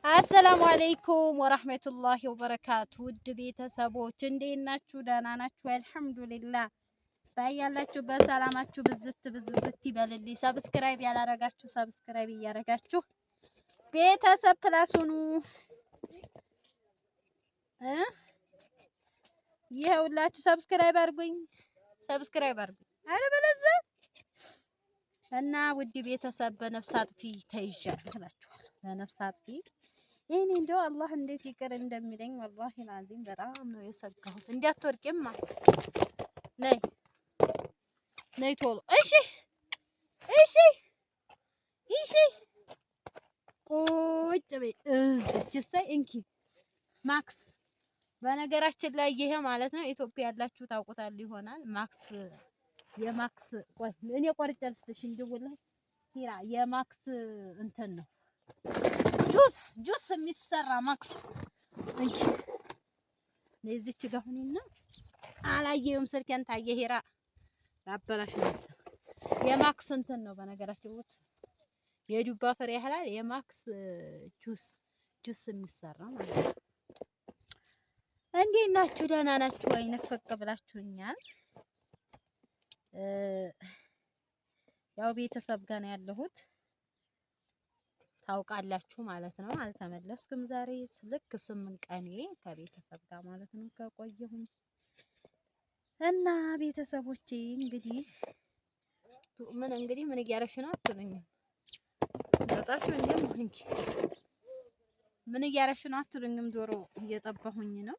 አሰላሙ አለይኩም ወራህመቱላሂ ወበረካቱ። ውድ ቤተሰቦች እንዴት ናችሁ? ደህና ናችሁ? አልሐምዱሊላህ። ባያላችሁ በሰላማችሁ ብዝት ብዝት ይበልልኝ። ሰብስክራይብ ያላረጋችሁ ሰብስክራይብ እያረጋችሁ ቤተሰብ ፕላስ ሁኑ። ይኸውላችሁ ሰብስክራይብ አድርጉኝ፣ ሰብስክራይብ አድርጉኝ። አለበለዚያ እና ውድ ቤተሰብ በነፍስ አጥፊ ተይዣለሁ እላችኋለሁ። በነፍስ አጥፊ እኔ እንደው አላህ እንዴት ይቅር እንደሚለኝ ወላሂ ላዚም በጣም ነው የሰጋሁት። እንዳትወርቂማ ነይ ነይ ቶሎ። እሺ እሺ እሺ ቁጭ በይ እዚች እሰይ እንኪ ማክስ። በነገራችን ላይ ይሄ ማለት ነው ኢትዮጵያ ያላችሁ ታውቁታል ይሆናል። ማክስ የማክስ ቆይ እኔ ቆርጬ ልስጥሽ እንጂ ወላሂ ሂራ የማክስ እንትን ነው ጁስ የሚሰራ ማክስ እንጂ ለዚች ጋር ሁኒና አላየሁም። ስልኬን ታየ ሂራ ላበላሽ ነው። የማክስ እንትን ነው በነገራችን ወጥ የዱባ ፍሬ ያህላል የማክስ ጁስ የሚሰራ ማለት ነው። እንዴት ናችሁ? ደህና ናችሁ ወይ? ነፈቅ ብላችሁኛል። ያው ቤተሰብ ጋር ነው ያለሁት ታውቃላችሁ ማለት ነው። አልተመለስኩም። ዛሬ ልክ 8 ቀኔ ከቤተሰብ ጋር ማለት ነው ከቆየሁኝ እና ቤተሰቦቼ እንግዲህ ምን እያረሽ ነው አትሉኝም? በጣም እንደም እንጂ ምን እያረሽ ነው አትሉኝም? ዶሮ እየጠባሁኝ ነው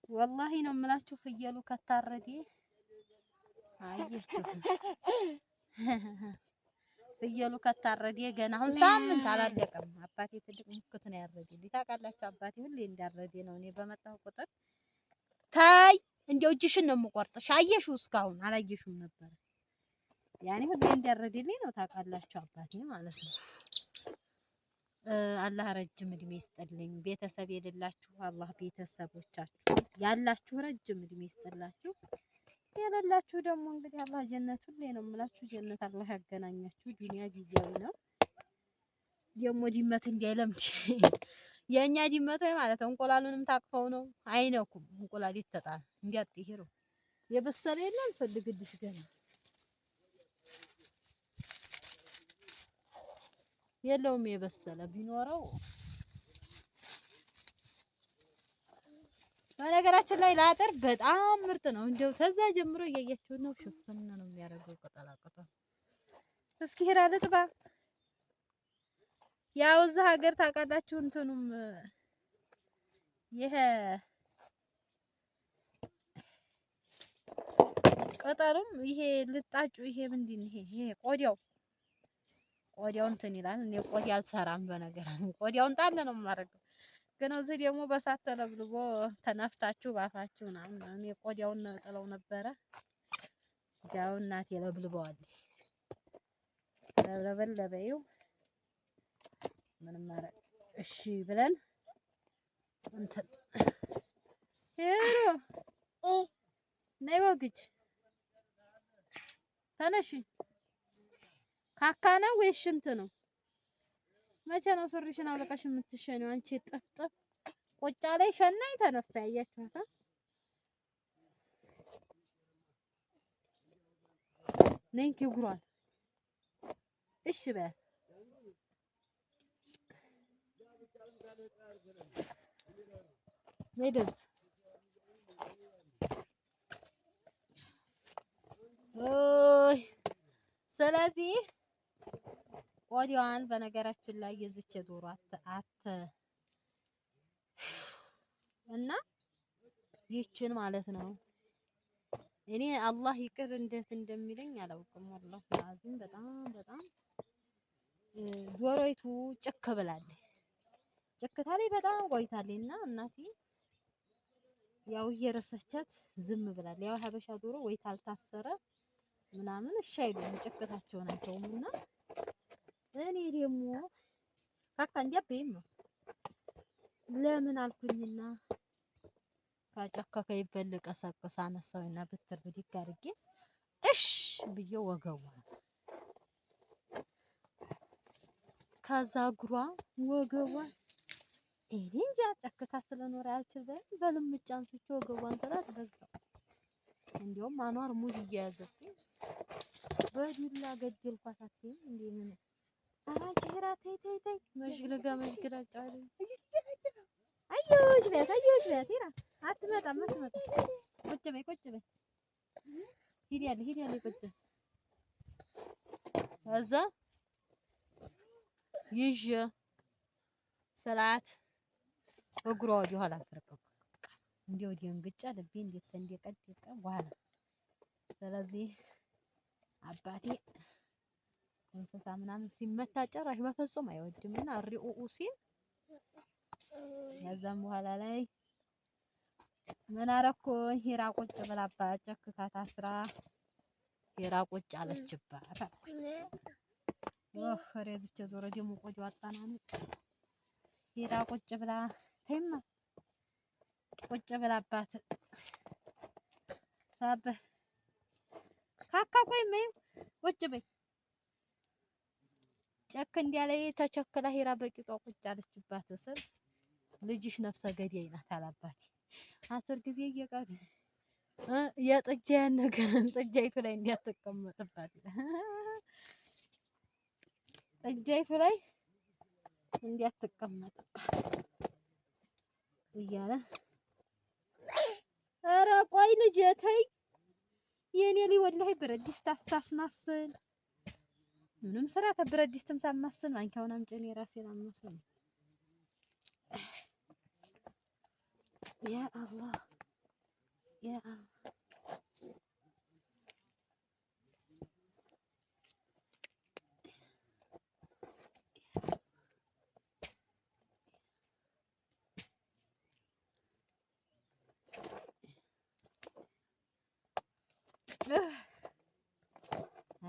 ወላሂ ነው የምላችሁ። ፍየሉ ከታረደ አየችሁ ፍየሉ ከታረደ ገና አሁን ሳምንት አላለቀም። አባቴ ትልቅ ሙክት ነው ያረደልኝ። ታውቃላችሁ አባቴ ሁሌ እንዳረደ ነው። እኔ በመጣሁ ቁጥር ታይ እንደው እጅሽን ነው የምቆርጥሽ። አየሽው? እስካሁን አላየሽውም ነበር። ያኔ ሁሌ እንዳረደልኝ ነው። ታውቃላችሁ አባቴ ማለት ነው። አላህ ረጅም እድሜ ይስጥልኝ። ቤተሰብ የሌላችሁ አላህ ቤተሰቦቻችሁ ያላችሁ ረጅም እድሜ ይስጥላችሁ። የሌላችሁ ደግሞ እንግዲህ አላህ ጀነት ሁሌ ነው የምላችሁ ጀነት አላህ ያገናኛችሁ። ዱንያ ጊዜያዊ ነው። ደግሞ ድመት እንዳይለምድ የኛ ድመት ወይ ማለት ነው እንቁላሉንም ታቅፈው ነው አይነኩም። እንቁላል ይተጣል እንዲያጥይሩ የበሰለ የለም ፈልግልሽ ገና የለውም የበሰለ ቢኖረው። በነገራችን ላይ ላጥር በጣም ምርጥ ነው። እንደው ተዛ ጀምሮ እያያችሁ ነው። ሽፍን ነው የሚያደርገው ቅጠላቅጠል። እስኪ ሄራ ልጥባ። ያው እዛ ሀገር ታውቃላችሁ እንትኑም ይሄ ቅጠሉም ይሄ ልጣጩ ይሄ ምንድን ይሄ ቆዳው እንትን ይላል። እኔ ቆዳ አልሰራም በነገራችን ቆዳውን ጣል ነው የማደርገው። ግን እዚህ ደግሞ በሳት ተለብልቦ ተነፍታችሁ ባፋችሁ ምናምን እኔ ቆዳውን ጥለው ነበረ። ያው እናቴ ለብልበዋለች ለበለበው ምንም ማረግ እሺ ብለን እንትን ሄሮ ነይ ወግጅ ተነሺ። ካካ ነው ወይስ ሽንት ነው? መቼ ነው ሱሪሽን አውልቀሽ የምትሸኘው? አንቺ ጥፍጥፍ ቆጫ ላይ ሸናኝ ተነሳ። ያያችኋታ ነኝ ይጉራል። እሺ በል ነይደዝ ኦይ ስለዚህ ቆዳዋን በነገራችን ላይ የዝቼ ዶሮ እና ይችን ማለት ነው። እኔ አላህ ይቅር እንዴት እንደሚለኝ አላውቅም። ወላሂ ላዚም በጣም ዶሮይቱ ጭክ ብላለች። ጭክታ ላይ በጣም ቆይታለች እና እናቴ ያው እየረሰቻት ዝም ብላለች። ያው ሀበሻ ዶሮ ወይ ታልታሰረ ምናምን እሺ አይሉም ጭክታቸውን አይተውምና እኔ ደግሞ ካካ እንዲያበይም ነው ለምን አልኩኝና ካጨከከ ይበል ቀሰቀሳ አነሳውና ብትር ብድግ አድርጌ እሽ ብዬ ወገቧ ከዛ እግሯ ወገቧ እኔ እንጃ ጨክታ ስለኖረ አልችልም። በልምጫ አንስቼ ወገቧን ስላት በዛው እንዲያውም አኗር ሙድ እየያዘብኝ በዱላ ገደልኳት። አትይም እንዴ ምን አራጅ ሄራ ተይ ተይ ተይ መሽግለጋ ጫሪ አየሁሽ ቢያት ሄራ አትመጣም። ቁጭ በይ ሂድ ያለ ቁጭ እዛ ይዤ ስላት እግሯ ወዲህ ኋላ ፈረቀቀ። እንዲያው ደንግጬ ልቤ እንዴት እንደቀደቀ በኋላ ስለዚህ አባቴ እንስሳ ምናምን ሲመታ ጭራሽ በፍጹም አይወድምና ሪኡኡ ሲል ያዛም በኋላ ላይ ምን አረኩኝ? ሂራ ቁጭ ብላባት ጨክካ ታስራ ሂራ ቁጭ አለችባት። ወኸረ እዚች ዞሮ ደግሞ ቆጆ አጣናነቅ ሂራ ቁጭ ብላ ተይማ ቁጭ ብላባት ሳብ ካካ ቆይማ ቁጭ በይ ጨክ እንዲያለ ተቸክላ ሂራ በቂጧ ቁጭ አለችባት። ስል ልጅሽ ነፍሰ ገዳይ ናት አላባቴ 10 ጊዜ እየቀረ የጥጃያን ነገር ጥጃይቱ ላይ እንዲያትቀመጥባት ጥጃይቱ ላይ እንዲያትቀመጥባት እያለ ኧረ ቆይ ልጄ ተይ የኔ ላይ ወላሂ ብረት ድስት አታስማስል። ምንም ስራ ተብረት ድስትም ታማስል ማንኪያውን አምጪ እኔ ራሴን አማስል። ያ አላህ ያ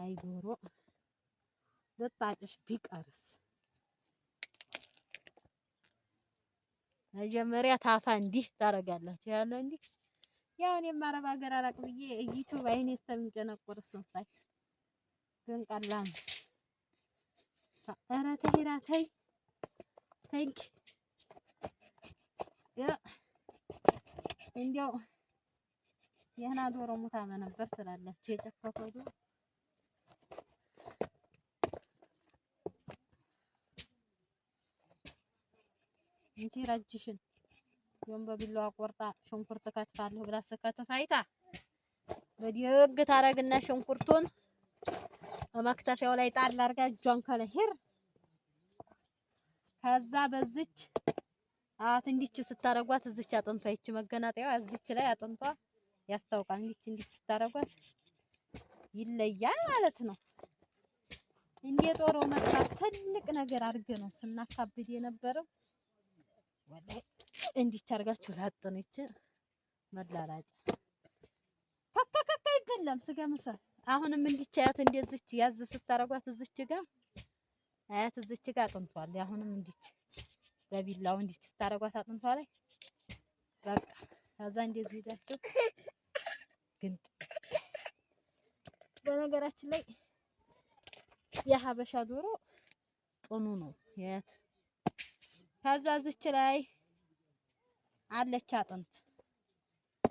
አይ ዶሮ ልጣጭሽ ቢቀርስ መጀመሪያ ታፋ እንዲህ ታረጋላችሁ ያለ እንዲህ ያው እኔም አረብ ሀገር አላቅ ብዬ ዩቲዩብ አይኔ እስከሚጨነቆር እሱን ሳይ ግን ቀላል ኧረ ተሂራ ተይ እንዲያው የህና ዶሮ ሙታመ ነበር ስላላችሁ የጨፈፈዱ እንቺ ራጅሽን የሆነ በቢላዋ ቆርጣ ሽንኩርት ከትፋለሁ ብላ ስከትፍ አይታ በደግ ታረግና ሽንኩርቱን በመክተፊያው ላይ ጣል አድርጋ እጇን ከለሄር ከዛ በዚች እንዲች ስታረጓት እዚች አጥንቷ ይቺ መገናጠያዋ እዚች ላይ አጥንቷ ያስታውቃል። እንዲች ስታረጓት ይለያል ማለት ነው። እንደ ጦሮ መስራት ትልቅ ነገር አድርገ ነው ስናካብድ የነበረው። ወላሂ እንዲች አድርጋችሁ ላጥነች መላላጫ ከከከከ ይበላም ስጋ መስራት። አሁንም እንዲች አያት እንደዚች ያዝ ስታረጓት እዚች ጋር አያት እዚች ጋር አጥንቷል። አሁንም እንዲች በቢላው እንዲች ስታረጓት አጥንቷ ላይ በቃ ከዛ እንደዚህ ይዛችሁ ግን በነገራችን ላይ የሀበሻ ዶሮ ጥኑ ነው ያያት። ከዛ እዚች ላይ አለች አጥንት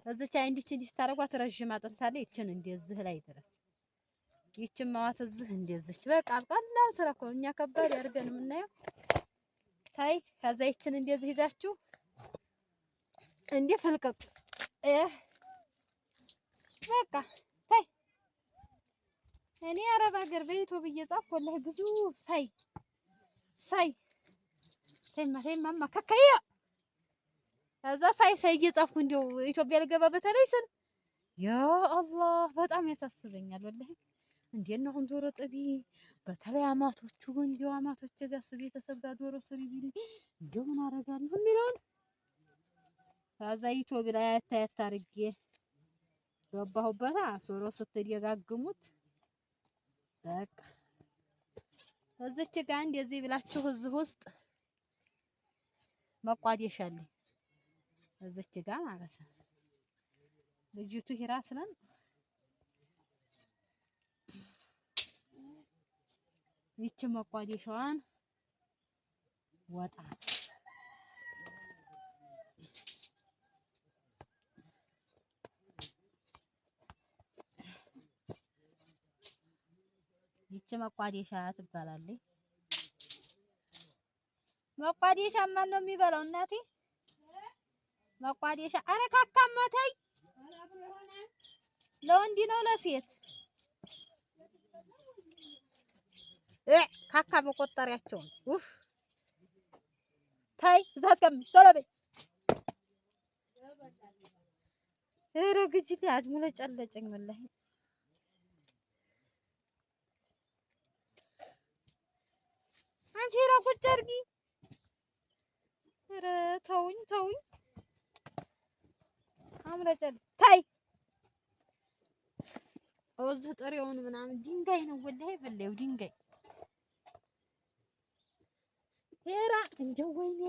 እዚች ላይ እንዲች ስታረጓት ረጅም አጥንት አለ። ይችን እንደዚህ ላይ ድረስ ይችን ማዋት እዚህ እንደዚች በቃ ቀላል ስራ እኮ እኛ ከባድ ያርገን የምናየው ታይ። ከዛ ይችን እንደዚህ ይዛችሁ እንደ ፈልቀቅ በቃ ታይ። እኔ አረብ ሀገር በዩቲዩብ እየጻፍኩ ወላሂ ብዙ ሳይ ተይማ ከከያ ከዛ ሳይ እየጻፍኩ እንደው ኢትዮጵያ ልገባ በተለይ ስል ያ አላህ በጣም ያሳስበኛል ወላሂ። እንዴት ነው አሁን ዶሮ ጥቢ በተለይ አማቶቹ እንደው አማቶች ጋር እሱ ቤተሰብ ጋር ዶሮ ስሪ ቢል እንደው ምን አደርጋለሁ የሚለውን ከዛ ዩቲዩብ ላይ አታያት አድርጌ ገባሁበታ። ሶሮ ስትደጋግሙት በቃ እዚች ጋር እንደዚህ ብላችሁ እዚህ ውስጥ መቋደሻ አለ እዚች ጋር ማለት ነው። ልጅቱ ሂራ ስለን ይቺ መቋደሻዋን ወጣ ይቺ መቋደሻ ትባላለች። መቋደሻ ማን ነው የሚበላው? እናቴ መቋደሻ። አረ ካካማታይ ለወንድ ነው ለሴት? ካካ መቆጠሪያቸው ኡፍ ታይ ዛት ከም ቶሎ በይ። ኧረ ግጅት አጅሙለ ጨለጨኝ ወላሂ። አንቺ ቁጭ አድርጊ። ኧረ ተውኝ ተውኝ። አምለጨል ታይ እዚህ ጥሬውን ምናምን ድንጋይ ነው ወላሂ በለው ድንጋይ። ሄራ እንደው ወይኔ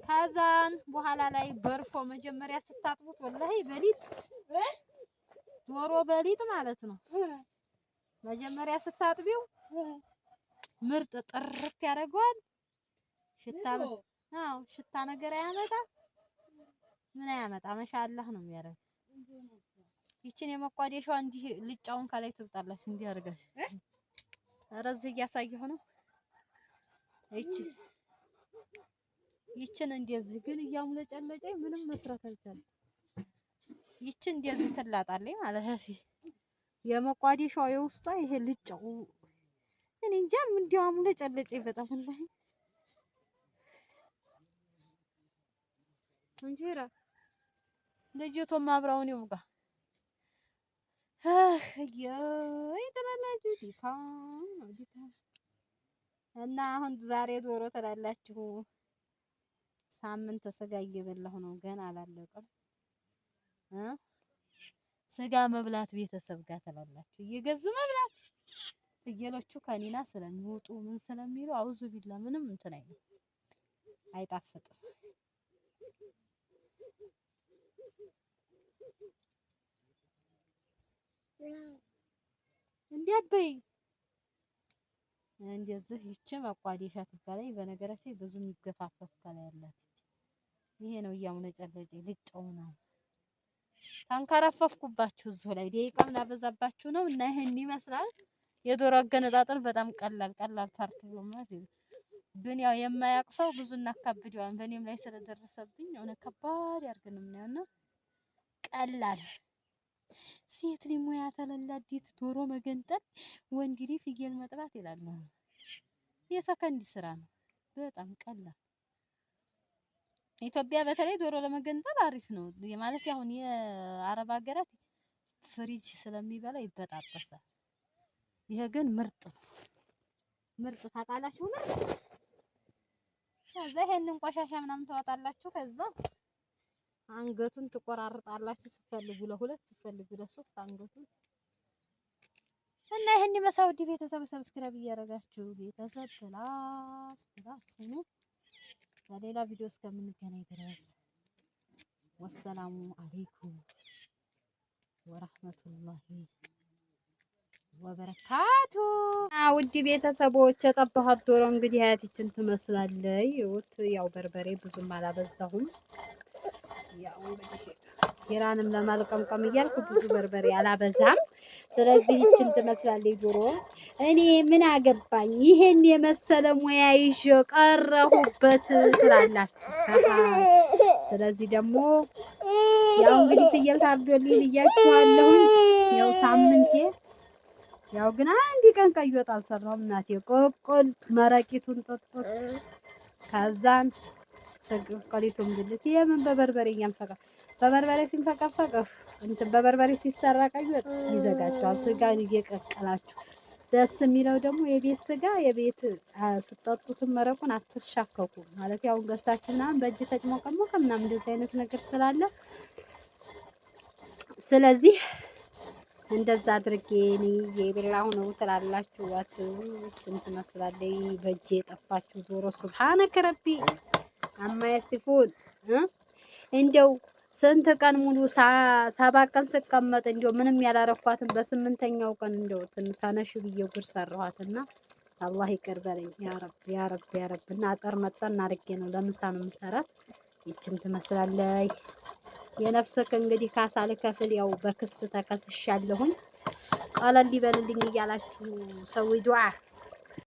ከዛን በኋላ ላይ በርፎ መጀመሪያ ስታጥቡት ወላሂ በሊጥ ዶሮ በሊጥ ማለት ነው። መጀመሪያ ስታጥቢው ምርጥ ጥርት ያደርገዋል። ሽታ አዎ ሽታ ነገር ያመጣ ምን ያመጣ ማሻአላህ ነው የሚያደርግ። ይችን የመቋደሻው እንዲህ ልጫውን ከላይ ትብጣላችሁ እንዲህ አድርጋሽ። ኧረ እዚህ እያሳየሁ ነው። ይችን እንደዚህ ግን እያሙለጨለጨኝ ምንም መስራት አልቻለም። ይችን እንደዚህ ትላጣለች ማለት ነው። የመቋደሻው የውስጧ ይሄ ልጫው እኔ እንጃ እንዲያው አሙለጨለጨኝ በጣም ወላሂ። እንጀራ ልጅቷም አብራውን ይውጋ ይተላላችሁ እና አሁን ዛሬ ዶሮ ትላላችሁ። ሳምንት ስጋ እየበላሁ ነው ገና አላለቀም። ስጋ መብላት ቤተሰብ ጋር ትላላችሁ እየገዙ መብላት። ፍየሎቹ ከኒና ስለሚወጡ ምን ስለሚሉ አውዙ ቢላ ምንም እንትን አይጣፍጥም። እንዲያበይ እንደዚህ ይቺ መቋደሻ ትባላለች። በነገራችን ብዙ የሚገፋፈፍ ከላይ ያላት ይሄ ነው እያሙነጨለጨኝ ልጫው ነው። ታንከረፈፍኩባችሁ እዚሁ ላይ ደቂቃም ላበዛባችሁ ነው እና ይሄን ይመስላል። የዶሮ አገነጣጠል በጣም ቀላል ፓርት ብሎ ማለት ግን ያው የማያውቅ ሰው ብዙ እናካብደዋል። በእኔም ላይ ስለደረሰብኝ የሆነ ከባድ ያርገን ምናውና ቀላል ሴት ልጅ ሙያ ተለላዲት ዶሮ መገንጠል ወንድ ልጅ ፍየል መጥባት ይላል። የሰከንድ ስራ ነው በጣም ቀላል። ኢትዮጵያ በተለይ ዶሮ ለመገንጠል አሪፍ ነው ማለት አሁን የአረብ ሀገራት ፍሪጅ ስለሚበላ ይበጣጠሳል። ይሄ ግን ምርጥ ነው። ምርጥ ታውቃላችሁ ነው። ከዛ ይሄንን ቆሻሻ ምናምን ታወጣላችሁ። ከዛ አንገቱን ትቆራርጣላችሁ። ስትፈልጉ ለሁለት ስትፈልጉ ለሶስት አንገቱን እና ይሄን ይመስላል። ውድ ቤተሰብ ሰብስክራይብ እያደረጋችሁ ቤተሰብ ፕላስ ነው። በሌላ ቪዲዮ እስከምንገናኝ ድረስ ወሰላሙ አለይኩም ወራህመቱላሂ ወበረካቱ። ውድ ቤተሰቦች የጠባኋት ዶሮ እንግዲህ አያቲችን ትመስላለች። ይኸውት ያው በርበሬ ብዙም አላበዛሁም። ያው እንግዲህ ኪራንም ለማልቀምቀም እያልኩ ብዙ በርበሬ አላበዛም። ስለዚህ ይችን ትመስላለች ዶሮ። እኔ ምን አገባኝ ይሄን የመሰለ ሙያ ይዤ ቀረሁበት ትላላችሁ። ስለዚህ ደግሞ ያው እንግዲህ ፍየል ታርዶልኝ ብያችኋለሁ። ያው ሳምንቴ ያው ግን አንድ ቀን ቀይ ወጥ አልሰራሁም። እናቴ ቆቆል መረቂቱን ጥጥት ከዛን ሰቅቀሊቱን ብልት የምን በበርበሬ ያንፈቃ በበርበሬ ሲንፈቀፈቅ እንትን በበርበሬ ሲሰራ ቀይ ወጥ ይዘጋቸዋል። ስጋን እየቀቀላችሁ ደስ የሚለው ደግሞ የቤት ስጋ የቤት ስጠጡትን መረቁን አትሻከኩ ማለት ያው ገዝታችሁ ምናምን በእጅ ተጭሞቀሞቀ ምናምን እንደዚህ አይነት ነገር ስላለ ስለዚህ እንደዛ አድርጌ እኔ የበላሁ ነው ትላላችሁ። ዋት እንት መስላለኝ በእጄ የጠፋችሁ ዶሮ ሱብሃነከ ረቢ አማ ያሲፉን እንደው ስንት ቀን ሙሉ 7 ቀን ስቀመጥ እንደው ምንም ያላረኳትን በስምንተኛው ቀን እንደው ተነሽ ብዬ ጉድ ሰራኋትና አላህ ይቅር በለኝ። ያ ረብ ያ ረብ ያ ረብ። እና አጠር መጠን አድርጌ ነው ለምሳ ነው የምሰራት። ይችን ትመስላለች። የነፍስክ እንግዲህ ካሳ ልከፍል ያው በክስ ተከስሻለሁኝ። ቀለል ይበልልኝ እያላችሁ ሰው ዱዓ